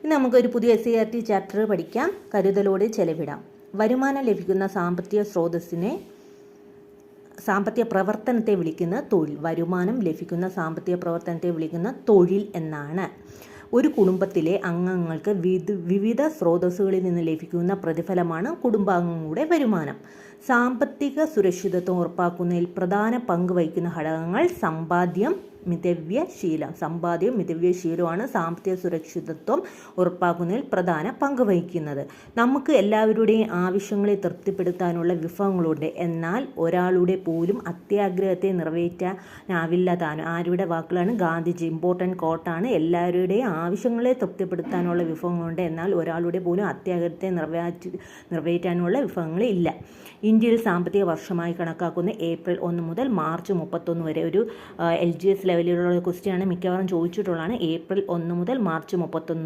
ഇനി നമുക്കൊരു പുതിയ SCERT ചാപ്റ്റർ പഠിക്കാം. കരുതലോടെ ചെലവിടാം. വരുമാനം ലഭിക്കുന്ന സാമ്പത്തിക സ്രോതസ്സിനെ സാമ്പത്തിക പ്രവർത്തനത്തെ വിളിക്കുന്ന തൊഴിൽ. വരുമാനം ലഭിക്കുന്ന സാമ്പത്തിക പ്രവർത്തനത്തെ വിളിക്കുന്ന തൊഴിൽ എന്നാണ്. ഒരു കുടുംബത്തിലെ അംഗങ്ങൾക്ക് വിവിധ സ്രോതസ്സുകളിൽ നിന്ന് ലഭിക്കുന്ന പ്രതിഫലമാണ് കുടുംബാംഗങ്ങളുടെ വരുമാനം. സാമ്പത്തിക സുരക്ഷിതത്വം ഉറപ്പാക്കുന്നതിൽ പ്രധാന പങ്ക് വഹിക്കുന്ന ഘടകങ്ങൾ സമ്പാദ്യം, മിതവ്യയശീലമാണ് സാമ്പത്തിക സുരക്ഷിതത്വം ഉറപ്പാക്കുന്നതിൽ പ്രധാന പങ്ക് വഹിക്കുന്നത്. നമുക്ക് എല്ലാവരുടെയും ആവശ്യങ്ങളെ തൃപ്തിപ്പെടുത്താനുള്ള വിഭവങ്ങളുണ്ട്. എന്നാൽ ഒരാളുടെ പോലും അത്യാഗ്രഹത്തെ നിറവേറ്റാനാവില്ല താനും. ആരുടെ വാക്കുകളാണ്? ഗാന്ധിജി. ഇമ്പോർട്ടൻ്റ് കോട്ടാണ്. എല്ലാവരുടെയും ആവശ്യങ്ങളെ തൃപ്തിപ്പെടുത്താനുള്ള വിഭവങ്ങളുണ്ട്, എന്നാൽ ഒരാളുടെ പോലും അത്യാഗ്രഹത്തെ നിറവേറ്റാനുള്ള വിഭവങ്ങളില്ല. ഇന്ത്യയിൽ സാമ്പത്തിക വർഷമായി കണക്കാക്കുന്ന ഏപ്രിൽ 1 മുതൽ മാർച്ച് 31 വരെ. ഒരു LGS ലെവലിലുള്ള ക്വസ്റ്റ്യനാണ്, മിക്കവാറും ചോദിച്ചിട്ടുള്ളതാണ്. ഏപ്രിൽ 1 മുതൽ മാർച്ച് 31